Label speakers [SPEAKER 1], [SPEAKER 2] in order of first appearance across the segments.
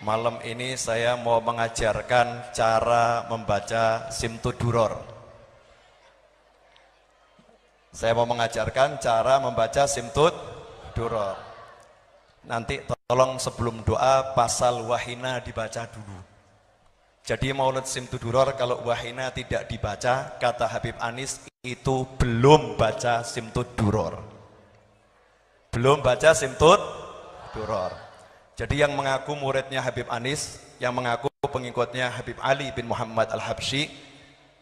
[SPEAKER 1] Malam ini saya mau mengajarkan cara membaca Simtuduror. Saya mau mengajarkan cara membaca Simtuduror. Nanti tolong sebelum doa pasal wahina dibaca dulu. Jadi maulid Simtuduror kalau wahina tidak dibaca, kata Habib Anis itu belum baca Simtuduror. Belum baca Simtuduror. Jadi yang mengaku muridnya Habib Anis, yang mengaku pengikutnya Habib Ali bin Muhammad Al-Habsyi,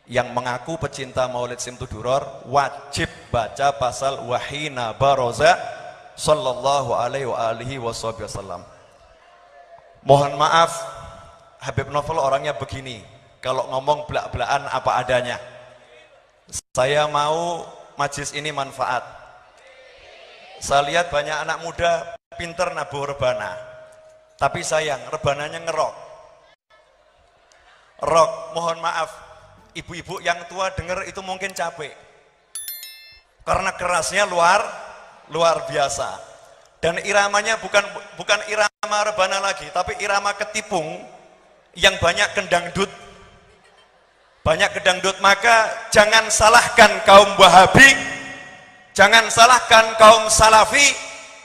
[SPEAKER 1] yang mengaku pecinta maulid Simtuduror, wajib baca pasal wahina baroza sallallahu alaihi wasallam. Mohon maaf, Habib Novel orangnya begini, kalau ngomong belak-belakan apa adanya. Saya mau majlis ini manfaat. Saya lihat banyak anak muda pinter nabuh rebana, tapi sayang rebananya ngerok. Mohon maaf, ibu-ibu yang tua dengar itu mungkin capek, karena kerasnya luar biasa. Dan iramanya bukan irama rebana lagi, tapi irama ketipung yang banyak kendangdut. Maka jangan salahkan kaum Wahabi, jangan salahkan kaum Salafi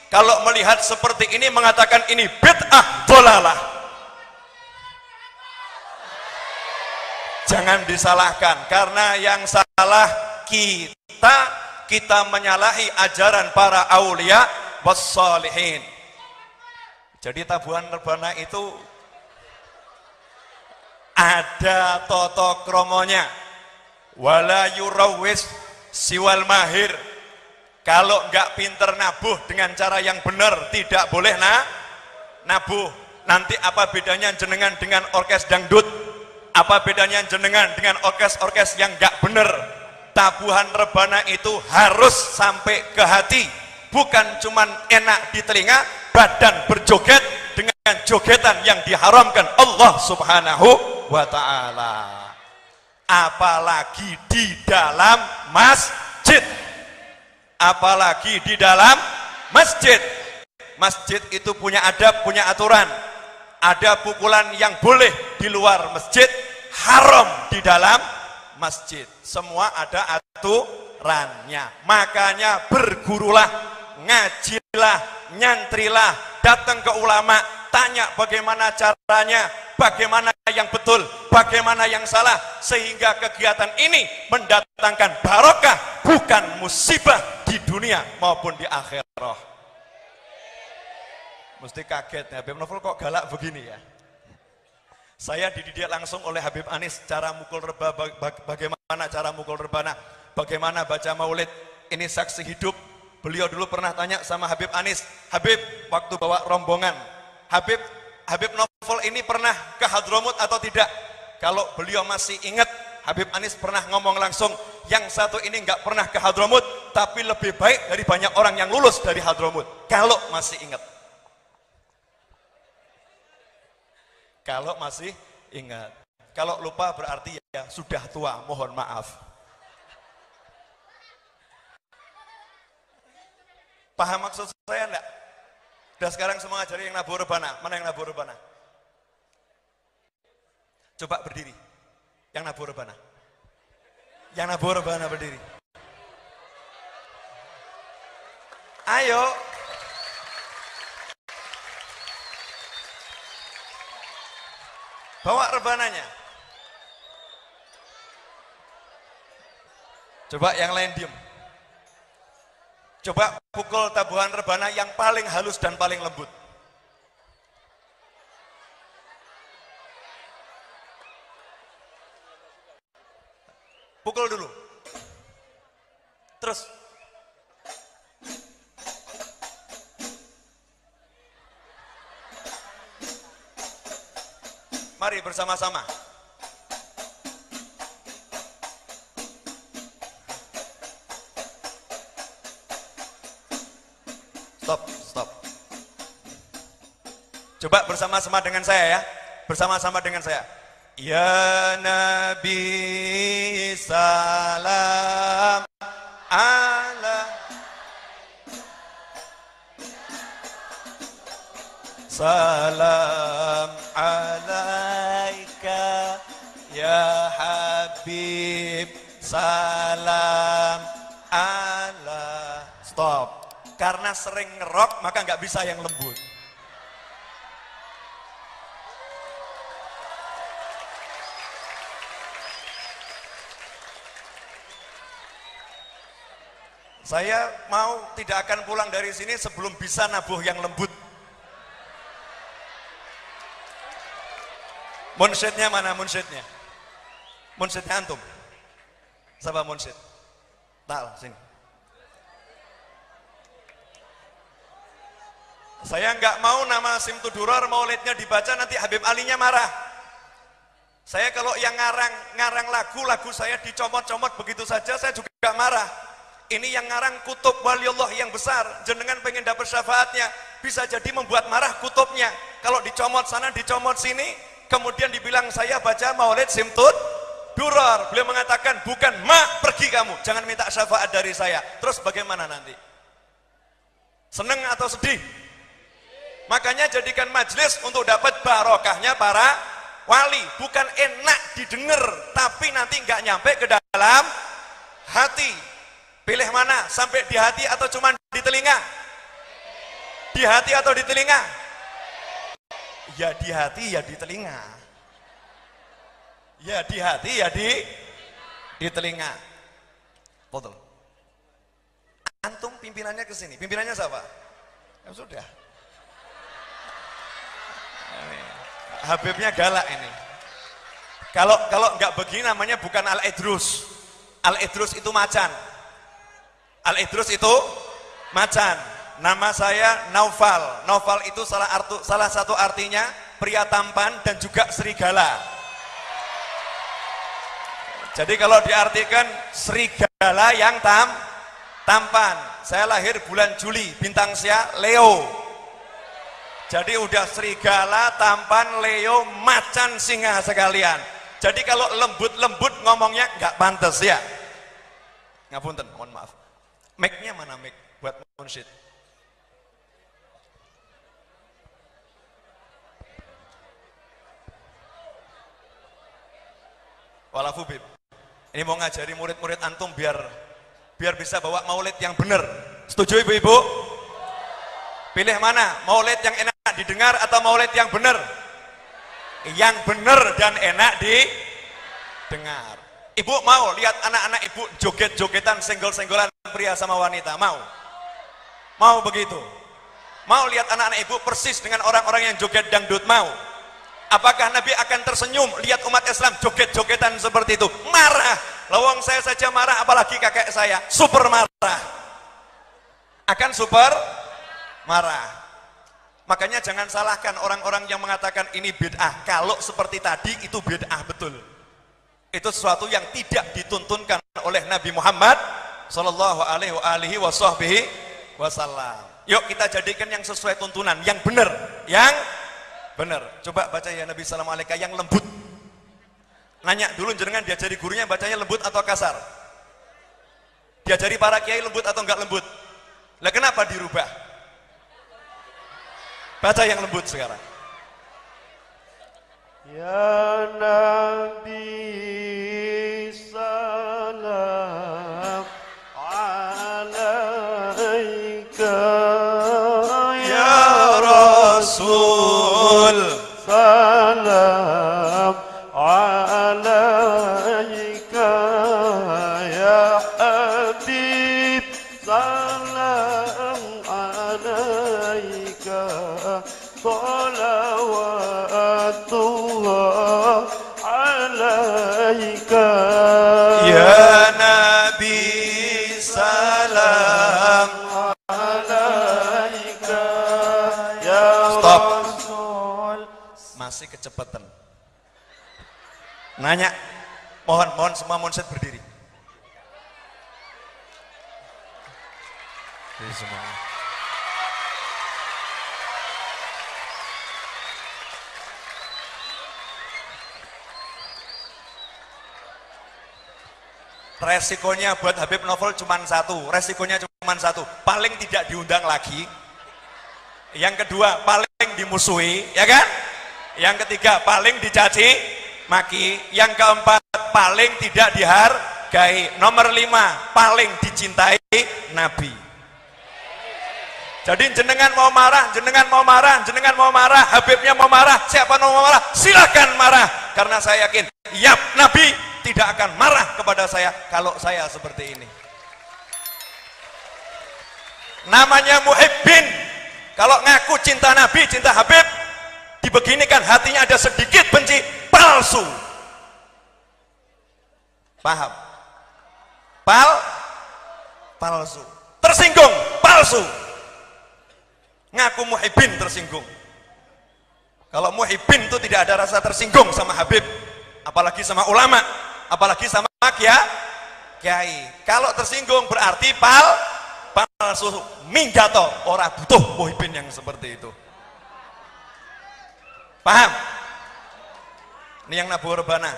[SPEAKER 1] kalau melihat seperti ini mengatakan ini bid'ah dhalalah. Jangan disalahkan, karena yang salah kita menyalahi ajaran para aulia wassalihin. Jadi tabuhan rebana itu ada toto kromonya, wala yurawis siwal mahir. Kalau enggak pinter nabuh dengan cara yang benar, tidak boleh nabuh. Nanti apa bedanya jenengan dengan orkes dangdut? Apa bedanya jenengan dengan orkes yang enggak benar? Tabuhan rebana itu harus sampai ke hati, bukan cuman enak di telinga, badan berjoget dengan jogetan yang diharamkan Allah Subhanahu wa ta'ala. Apalagi di dalam masjid. Apalagi di dalam masjid. Masjid itu punya adab, punya aturan. Ada pukulan yang boleh di luar masjid, haram di dalam masjid. Semua ada aturannya. Makanya bergurulah, ngajilah, nyantrilah, datang ke ulama, tanya bagaimana caranya, bagaimana yang betul, bagaimana yang salah, sehingga kegiatan ini mendatangkan barokah, bukan musibah di dunia maupun di akhirat. Mesti kaget ya, Habib Novel kok galak begini ya. Saya dididik langsung oleh Habib Anis cara mukul reba, bagaimana cara mukul rebana, bagaimana baca maulid. Ini saksi hidup. Beliau dulu pernah tanya sama Habib Anis, Habib waktu bawa rombongan, Habib Novel ini pernah ke Hadramut atau tidak? Kalau beliau masih ingat, Habib Anis pernah ngomong langsung, yang satu ini nggak pernah ke Hadramut, tapi lebih baik dari banyak orang yang lulus dari Hadramut. Kalau masih ingat. Kalau masih ingat. Kalau lupa berarti ya sudah tua, mohon maaf. Paham maksud saya enggak? Udah sekarang semua ngajari yang nabuh rebana. Mana yang nabuh rebana? Coba berdiri. Yang nabuh rebana. Yang nabuh rebana berdiri. Ayo. Bawa rebananya. Coba yang lain diem. Coba pukul tabuhan rebana yang paling halus dan paling lembut. Pukul dulu. Terus. Mari bersama-sama. Stop. Coba bersama-sama dengan saya ya. Bersama-sama dengan saya. Ya Nabi salam ala salam salam ala. Stop. Karena sering ngerok maka nggak bisa yang lembut. Saya mau tidak akan pulang dari sini sebelum bisa nabuh yang lembut. Munsyidnya mana munsyidnya? Munsyidnya antum? Siapa munsyid? Tak, sini. Saya nggak mau nama Simtud Duror maulidnya dibaca nanti Habib Alinya marah. Saya kalau yang ngarang lagu saya dicomot-comot begitu saja saya juga marah. Ini yang ngarang kutub waliullah yang besar, jenengan pengen dapat syafaatnya, bisa jadi membuat marah kutubnya. Kalau dicomot sana, dicomot sini, kemudian dibilang saya baca maulid Simtud Duror. Beliau mengatakan, bukan, pergi kamu, jangan minta syafaat dari saya. Terus bagaimana nanti? Seneng atau sedih? Makanya jadikan majelis untuk dapat barokahnya para wali. Bukan enak didengar, tapi nanti nggak nyampe ke dalam hati. Pilih mana? Sampai di hati atau cuma di telinga? Di hati atau di telinga? Ya di hati, ya di telinga. Ya di hati, ya di telinga. Betul. Antum pimpinannya ke sini. Pimpinannya siapa? Ya sudah. Habibnya galak ini. Kalau nggak begini namanya bukan Al-Idrus. Al-Idrus itu macan. Al-Idrus itu macan. Nama saya Naufal. Naufal itu salah satu artinya pria tampan dan juga serigala. Jadi kalau diartikan serigala yang tampan. Saya lahir bulan Juli, bintang Sia Leo. Jadi udah serigala, tampan, Leo, macan, singa sekalian. Jadi kalau lembut-lembut ngomongnya nggak pantas ya. Ngapunten, mohon maaf. Mic-nya mana mic buat munsyid? Walafu bib. Ini mau ngajari murid-murid antum biar bisa bawa maulid yang benar. Setuju ibu-ibu? Pilih mana? Maulid yang enak didengar atau maulid yang benar? Yang benar dan enak didengar. Ibu mau lihat anak-anak ibu joget-jogetan, senggol-senggolan pria sama wanita? Mau? Mau begitu? Mau lihat anak-anak ibu persis dengan orang-orang yang joget dangdut? Mau? Apakah Nabi akan tersenyum lihat umat Islam joget-jogetan seperti itu? Marah. Lawang saya saja marah, apalagi kakek saya. Super marah. Akan super marah. Makanya jangan salahkan orang-orang yang mengatakan ini bid'ah. Kalau seperti tadi itu bid'ah betul. Itu sesuatu yang tidak dituntunkan oleh Nabi Muhammad sallallahu alaihi wasallam. Yuk kita jadikan yang sesuai tuntunan, yang benar, yang benar. Coba baca ya Nabi sallallahu alaihi wasallam yang lembut. Nanya dulu jenengan diajari gurunya bacanya lembut atau kasar? Diajari para kiai lembut atau enggak lembut? Lah kenapa dirubah? Baca yang lembut sekarang.
[SPEAKER 2] Ya Nabi salam alaika,
[SPEAKER 1] Ya Rasul
[SPEAKER 2] salam alaika, Ya Habib salam alaika, salawatullah alaika,
[SPEAKER 1] Ya Nabi salam
[SPEAKER 2] alaika, Ya
[SPEAKER 1] Stop.
[SPEAKER 2] Rasul.
[SPEAKER 1] Masih kecepatan. Nanya. Mohon semua munsyid berdiri. Berdiri semua. Resikonya buat Habib Novel cuma satu, resikonya cuma satu, paling tidak diundang lagi. Yang kedua, paling dimusuhi, ya kan? Yang ketiga, paling dicaci maki. Yang keempat, paling tidak dihargai. menghargai. Nomor 5, paling dicintai Nabi. Jadi jenengan mau marah, Habibnya mau marah, siapa mau marah, silahkan marah. Karena saya yakin, Nabi tidak akan marah kepada saya kalau saya seperti ini. Namanya muhibbin. Kalau ngaku cinta Nabi, cinta Habib, dibeginikan hatinya ada sedikit benci, palsu. Paham? Palsu. Tersinggung, palsu. Ngaku muhibbin tersinggung. Kalau muhibbin itu tidak ada rasa tersinggung sama Habib, apalagi sama ulama, apalagi sama kiai. Kalau tersinggung berarti palsu, minggato, ora butuh muhibbin yang seperti itu. Paham? Ini yang Nabu Rebana,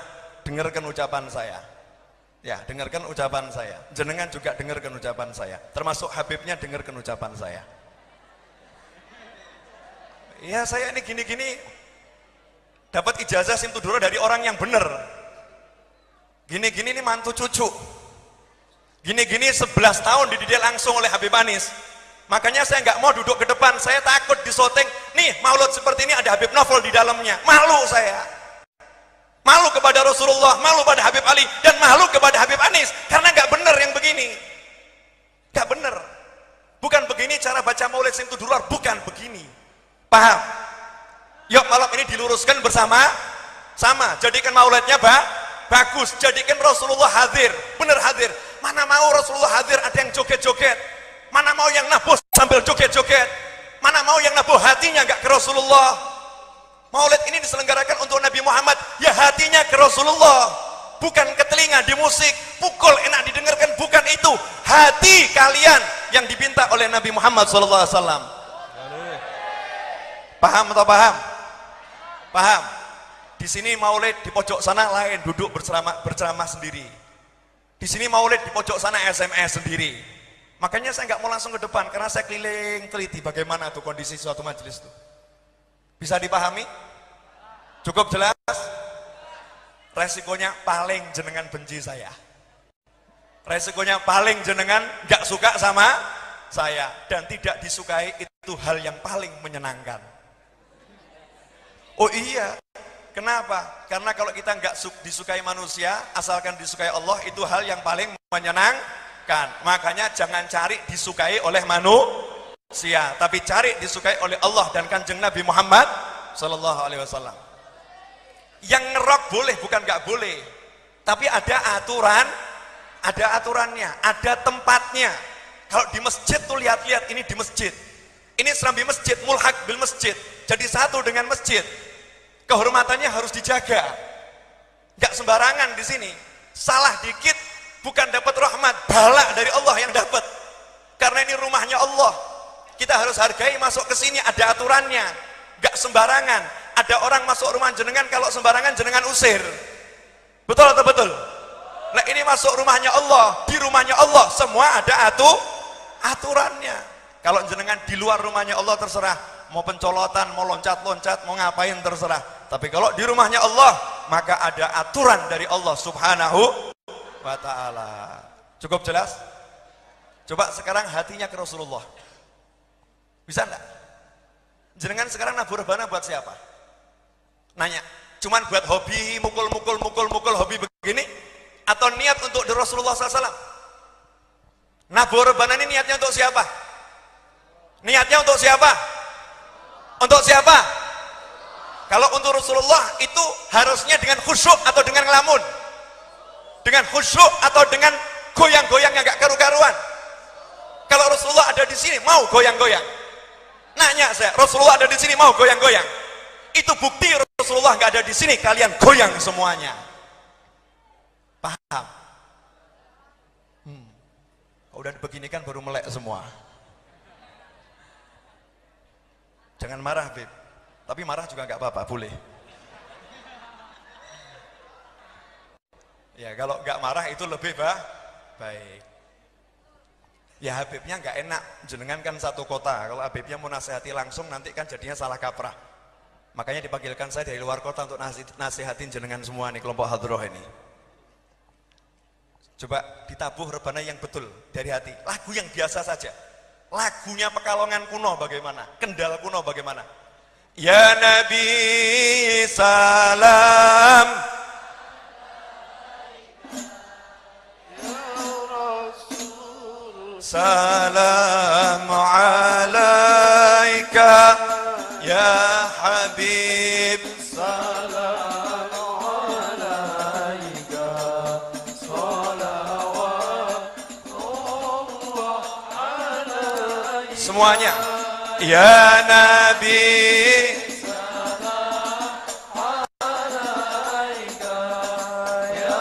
[SPEAKER 1] dengarkan ucapan saya. Ya, dengarkan ucapan saya. Jenengan juga dengarkan ucapan saya. Termasuk Habibnya dengarkan ucapan saya. Ya saya ini gini-gini dapat ijazah Simtudura dari orang yang benar. Gini-gini ini mantu cucu. Gini-gini 11 tahun dididik langsung oleh Habib Anis. Makanya saya nggak mau duduk ke depan, saya takut disoting. Nih maulud seperti ini ada Habib Novel di dalamnya. Malu saya. Malu kepada Rasulullah, malu pada Habib Ali, dan malu kepada Habib Anis. Karena nggak benar yang begini. Nggak benar. Bukan begini cara baca maulid Simtudura, bukan begini. Paham? Yuk malam ini diluruskan bersama-sama. Jadikan maulidnya bagus. Jadikan Rasulullah hadir, benar hadir. Mana mau Rasulullah hadir ada yang joget-joget. Mana mau yang nabuh sambil joget-joget. Mana mau yang nabuh hatinya nggak ke Rasulullah. Maulid ini diselenggarakan untuk Nabi Muhammad, ya hatinya ke Rasulullah, bukan ke telinga di musik, pukul enak didengarkan, bukan itu. Hati kalian yang dipinta oleh Nabi Muhammad SAW. Paham atau paham? Paham. Di sini maulid, di pojok sana lain, duduk berceramah sendiri. Di sini maulid, di pojok sana SMS sendiri. Makanya saya nggak mau langsung ke depan karena saya keliling teliti bagaimana tuh kondisi suatu majelis itu. Bisa dipahami? Cukup jelas? Resikonya paling jenengan benci saya. Resikonya paling jenengan nggak suka sama saya, dan tidak disukai itu hal yang paling menyenangkan. Oh iya, kenapa? Karena kalau kita nggak disukai manusia, asalkan disukai Allah, itu hal yang paling menyenangkan. Makanya jangan cari disukai oleh manusia, tapi cari disukai oleh Allah dan Kanjeng Nabi Muhammad Sallallahu Alaihi Wasallam. Yang ngerok boleh, bukan nggak boleh, tapi ada aturannya, ada tempatnya. Kalau di masjid tuh lihat-lihat, ini di masjid, ini serambi masjid, mulhaq bil masjid, jadi satu dengan masjid. Kehormatannya harus dijaga, nggak sembarangan di sini. Salah dikit bukan dapat rahmat, bala dari Allah yang dapat. Karena ini rumahnya Allah, kita harus hargai. Masuk ke sini ada aturannya, nggak sembarangan. Ada orang masuk rumah jenengan, kalau sembarangan jenengan usir. Betul atau betul? Nah ini masuk rumahnya Allah, di rumahnya Allah semua ada aturannya. Kalau jenengan di luar rumahnya Allah terserah, mau pencolotan, mau loncat-loncat, mau ngapain terserah. Tapi kalau di rumahnya Allah, maka ada aturan dari Allah Subhanahu wa ta'ala. Cukup jelas? Coba sekarang hatinya ke Rasulullah. Bisa enggak? Jenengan sekarang nabur rebana buat siapa? Nanya, cuman buat hobi, mukul hobi begini? Atau niat untuk di Rasulullah SAW? Nabur rebana ini niatnya untuk siapa? Niatnya untuk siapa? Untuk siapa? Kalau untuk Rasulullah itu harusnya dengan khusyuk atau dengan ngelamun? Dengan khusyuk atau dengan goyang-goyang yang gak karu-karuan? Kalau Rasulullah ada di sini mau goyang-goyang? Nanya saya, Rasulullah ada di sini mau goyang-goyang? Itu bukti Rasulullah gak ada di sini, kalian goyang semuanya. Paham? Udah begini kan baru melek semua. Jangan marah, Beb. Tapi marah juga nggak apa-apa, boleh. Ya kalau nggak marah itu lebih baik. Ya Habibnya nggak enak, jenengan kan satu kota. Kalau Habibnya mau nasihati langsung nanti kan jadinya salah kaprah. Makanya dipanggilkan saya dari luar kota untuk nasihatin jenengan semua nih kelompok hadroh ini. Coba ditabuh rebana yang betul dari hati. Lagu yang biasa saja. Lagunya Pekalongan kuno bagaimana? Kendal kuno bagaimana? Ya Nabi salam, salam alaika ya Habib, salam alaika, salawatullah alaika. Semuanya. Ya Nabi salam alaika ya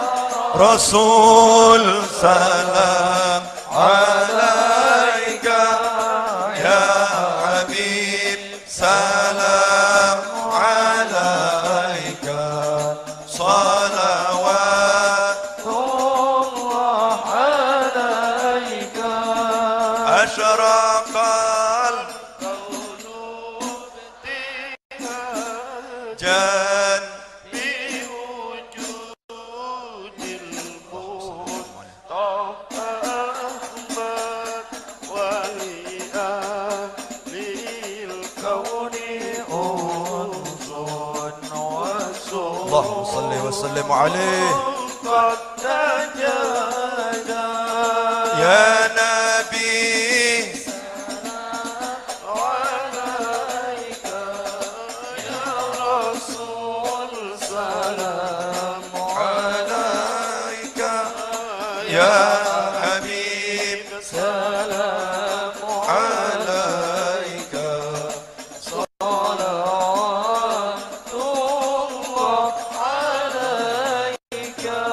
[SPEAKER 1] Rasul, salam alaika ya Habib, salam alaika, salawatullah alaika. Asyraqal jan biwujudil Mustafa Ahmad wali'ahlil kauni unsun wasun. Allahumma salli wa sallim alaih. Qad tajada ya Nabi ya Habib, salam alaika, salawatullah alaika.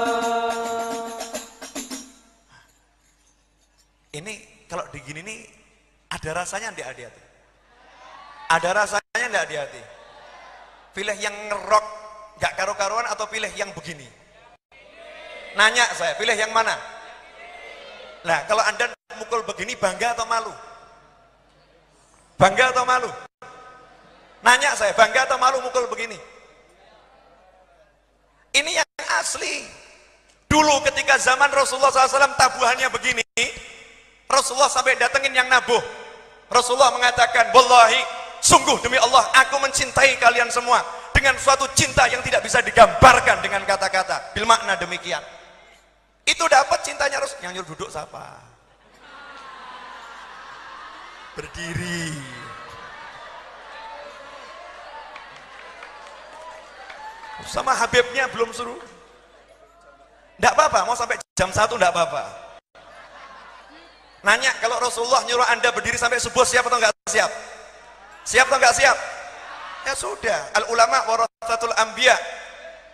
[SPEAKER 1] Ini kalau digini nih ada rasanya enggak hati-hati? Ada rasanya enggak hati-hati? Pilih yang ngerok enggak karu-karuan atau pilih yang begini? Nanya saya, pilih yang mana? Nah, kalau Anda mukul begini, bangga atau malu? Bangga atau malu? Nanya saya, bangga atau malu mukul begini? Ini yang asli. Dulu ketika zaman Rasulullah SAW tabuhannya begini, Rasulullah sampai datengin yang nabuh. Rasulullah mengatakan, wallahi, sungguh demi Allah, aku mencintai kalian semua dengan suatu cinta yang tidak bisa digambarkan dengan kata-kata. Bil makna demikian. Itu dapat cintanya Rasul. Yang nyuruh duduk siapa? Berdiri. Sama Habibnya belum suruh. Enggak apa-apa, mau sampai jam 1 enggak apa-apa. Nanya, kalau Rasulullah nyuruh Anda berdiri sampai subuh, siap atau enggak siap? Siap atau enggak siap? Ya sudah, al ulama warasatul anbiya.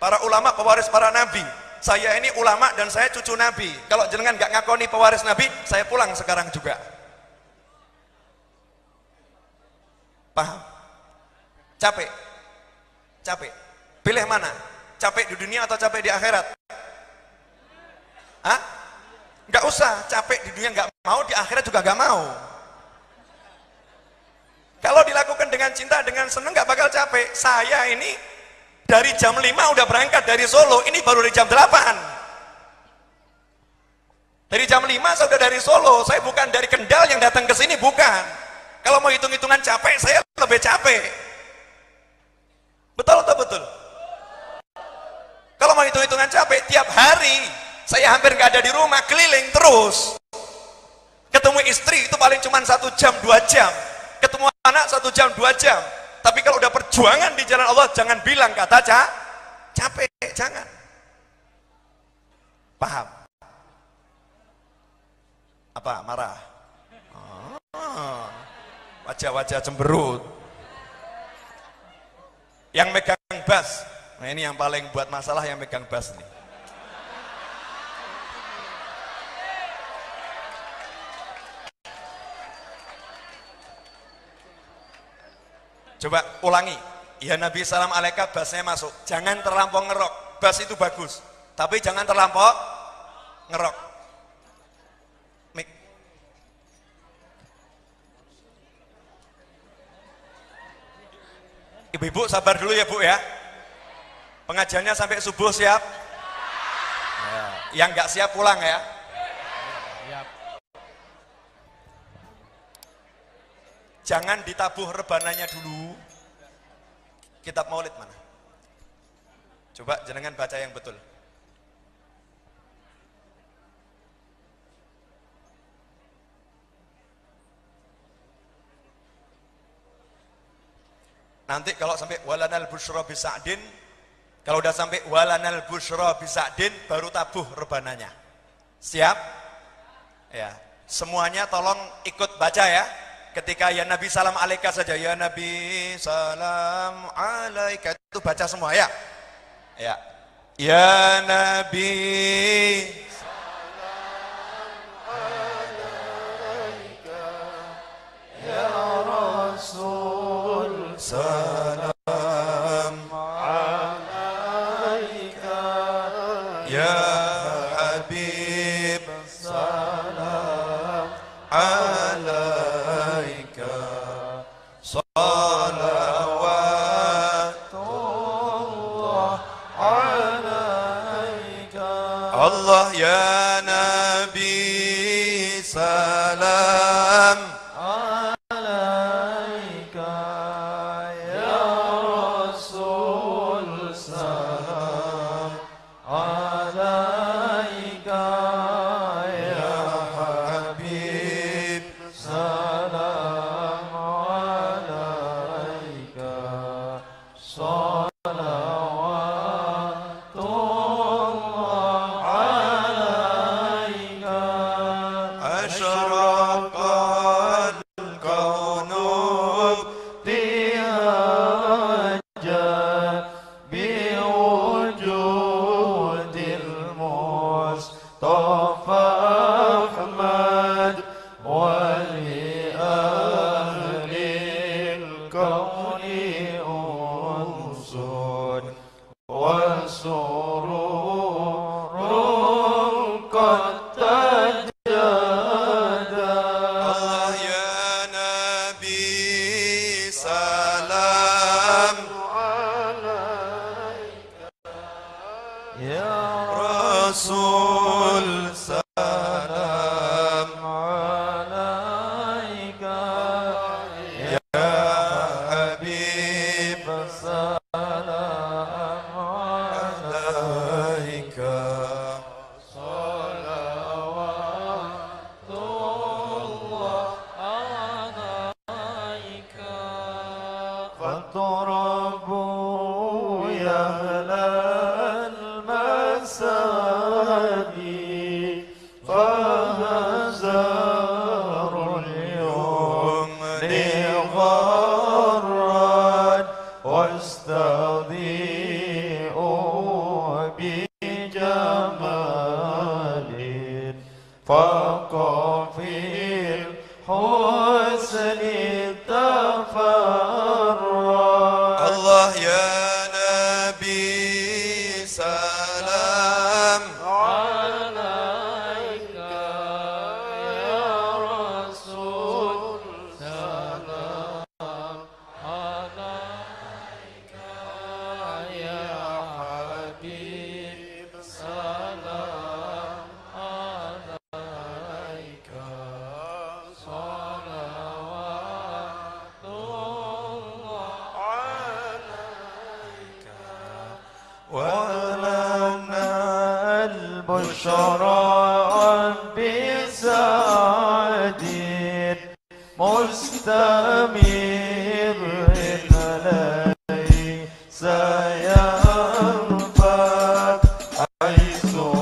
[SPEAKER 1] Para ulama pewaris para nabi. Saya ini ulama dan saya cucu nabi. Kalau jenengan enggak ngakoni pewaris nabi, saya pulang sekarang juga. Paham? Capek? Capek. Pilih mana? Capek di dunia atau capek di akhirat? Hah? Enggak usah, capek di dunia enggak mau, di akhirat juga enggak mau. Kalau dilakukan dengan cinta, dengan senang, nggak bakal capek. Saya ini dari jam 5 udah berangkat dari Solo, ini baru dari jam 8. Dari jam 5 saya udah dari Solo, saya bukan dari Kendal yang datang ke sini, bukan. Kalau mau hitung-hitungan capek, saya lebih capek. Betul atau betul? Kalau mau hitung-hitungan capek, tiap hari saya hampir nggak ada di rumah, keliling terus. Ketemu istri itu paling cuma 1 jam, 2 jam. Ketemu anak 1 jam, 2 jam. Tapi kalau udah perjuangan di jalan Allah, jangan bilang kata capek, jangan. Paham? Apa? Marah? Wajah-wajah cemberut. Yang megang bass, nah ini yang paling buat masalah, yang megang bass nih. Coba ulangi. Ya Nabi salam alaika, bassnya masuk. Jangan terlampau ngerok. Bass itu bagus, tapi jangan terlampau ngerok. Mik. Ibu-ibu sabar dulu ya Bu ya. Pengajiannya sampai subuh, siap? Ya. Yang nggak siap pulang ya. Jangan ditabuh rebananya dulu. Kitab Maulid mana? Coba jenengan baca yang betul. Nanti kalau sampai walanal busyra bisa'din, kalau udah sampai walanal busyra bisa'din, baru tabuh rebananya. Siap? Ya. Semuanya tolong ikut baca ya. Ketika ya Nabi salam alaika saja, ya Nabi salam alaika, itu baca semua ya. Ya. Ya Nabi salam alaika, ya Rasul salam alaika, ya Habib salam alaika. Allah ya Nabi salam alaika, ya Rasul salam alaika, ya Habib salam alaika,
[SPEAKER 3] Alaika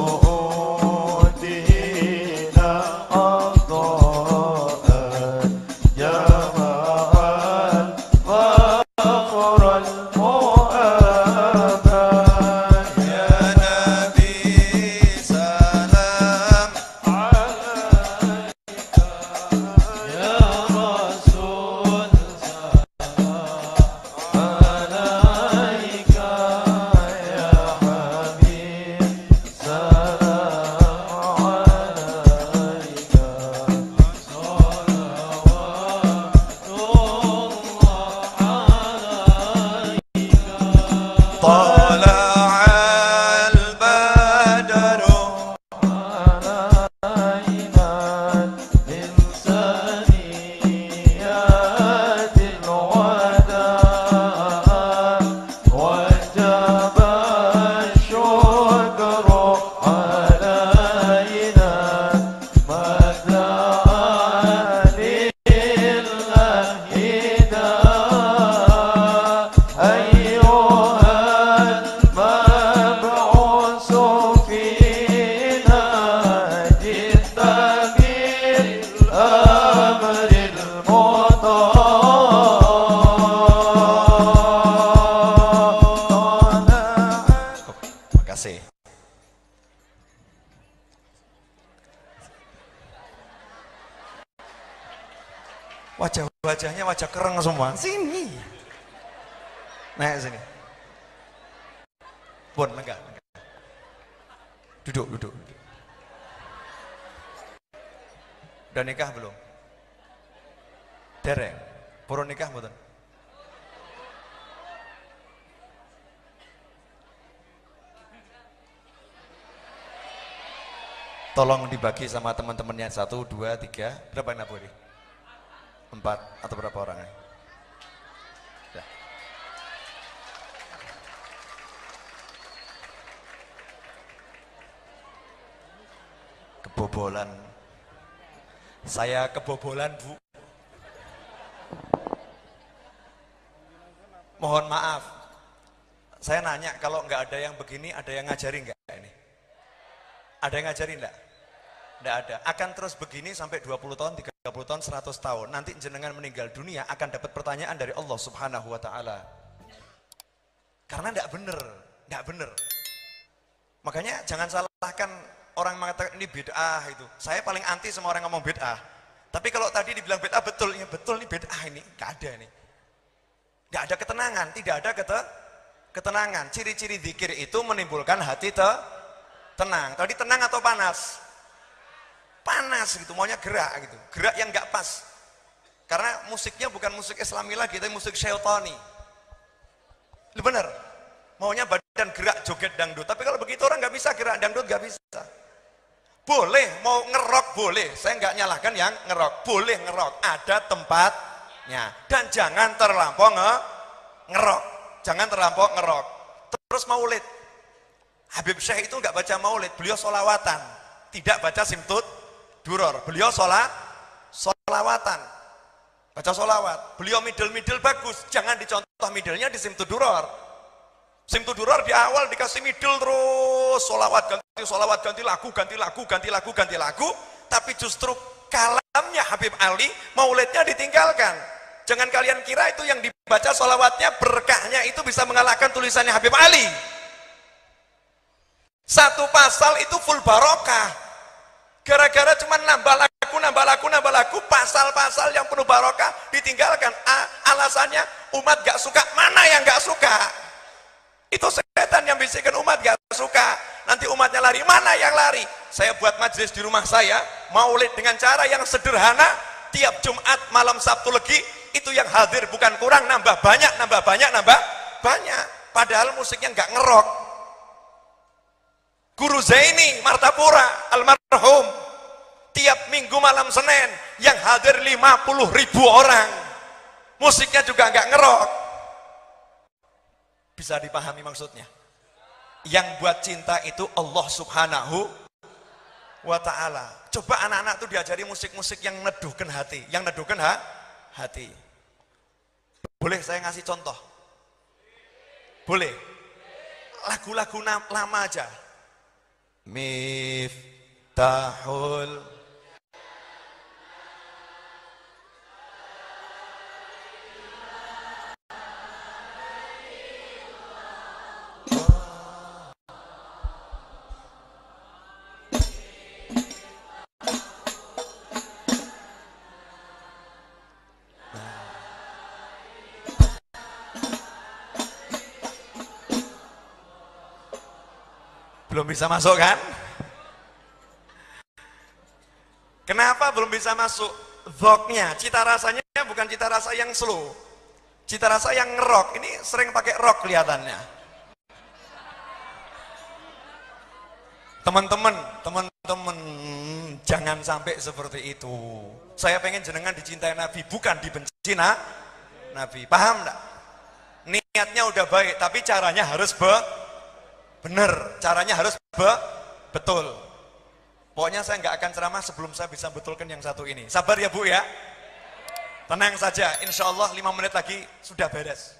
[SPEAKER 1] AC. Wajah-wajahnya wajah kereng semua. Sini. Naik sini. Bon, enggak. Duduk. Udah nikah belum? Dereng. Purun nikah mboten? Tolong dibagi sama teman-temannya 1, 2, 3. Berapa Nabu ini? 4 atau berapa orangnya? Ya. Kebobolan. Saya kebobolan, Bu. Mohon maaf. Saya nanya, kalau nggak ada yang begini, ada yang ngajarin nggak ini? Ada yang ngajarin nggak? Nggak ada. Akan terus begini sampai 20 tahun, 30 tahun, 100 tahun. Nanti jenengan meninggal dunia akan dapat pertanyaan dari Allah Subhanahu wa taala. Karena nggak bener. Makanya jangan salahkan orang mengatakan ini bid'ah itu. Saya paling anti sama orang ngomong bid'ah. Tapi kalau tadi dibilang bid'ah betul, ya betul ini bid'ah ini. Nggak ada ini. Nggak ada ketenangan, tidak ada ketenangan. Ciri-ciri zikir itu menimbulkan hati tenang. Tadi tenang atau panas? Panas gitu, maunya gerak gitu, gerak yang nggak pas. Karena musiknya bukan musik Islami lagi, tapi musik syaitani. Bener, maunya badan gerak joget dangdut. Tapi kalau begitu orang nggak bisa gerak dangdut, nggak bisa. Boleh mau ngerok boleh, saya nggak nyalahkan yang ngerok, boleh ngerok, ada tempatnya. Dan jangan terlampau ngerok, jangan terlampau ngerok. Terus maulid, Habib Syekh itu nggak baca maulid, beliau solawatan, tidak baca simtud duror. Beliau solawatan, baca solawat. Beliau middle bagus, jangan dicontoh middlenya di simtud duror. Simtud duror di awal dikasih middle terus solawat ganti lagu. Tapi justru kalamnya Habib Ali maulidnya ditinggalkan. Jangan kalian kira itu yang dibaca solawatnya berkahnya itu bisa mengalahkan tulisannya Habib Ali. Satu pasal itu full barokah. Gara-gara cuma nambah lagu, pasal-pasal yang penuh barokah ditinggalkan. Alasannya umat gak suka. Mana yang gak suka? Itu setan yang bisikin umat gak suka. Nanti umatnya lari, mana yang lari? Saya buat majelis di rumah saya, maulid dengan cara yang sederhana. Tiap Jumat malam Sabtu Legi, itu yang hadir bukan kurang, nambah banyak. Padahal musiknya gak ngerok. Guru Zaini Martapura almarhum, tiap minggu malam Senin yang hadir 50.000 orang, musiknya juga nggak ngerok. Bisa dipahami maksudnya? Yang buat cinta itu Allah Subhanahu wa ta'ala. Coba anak-anak tuh diajari musik-musik yang neduhkan hati, hati. Boleh saya ngasih contoh? Boleh? Lagu-lagu lama aja. Miftahul belum bisa masuk kan? Kenapa belum bisa masuk? Dhoknya, cita rasanya bukan cita rasa yang slow, cita rasa yang ngerok. Ini sering pakai rock kelihatannya. Teman-teman, jangan sampai seperti itu. Saya pengen jenengan dicintai Nabi, bukan dibenci Nabi. Paham enggak? Niatnya udah baik, tapi caranya harus bener, caranya harus betul. Pokoknya saya nggak akan ceramah sebelum saya bisa betulkan yang satu ini. Sabar ya Bu ya. Tenang saja, insya Allah 5 menit lagi sudah beres.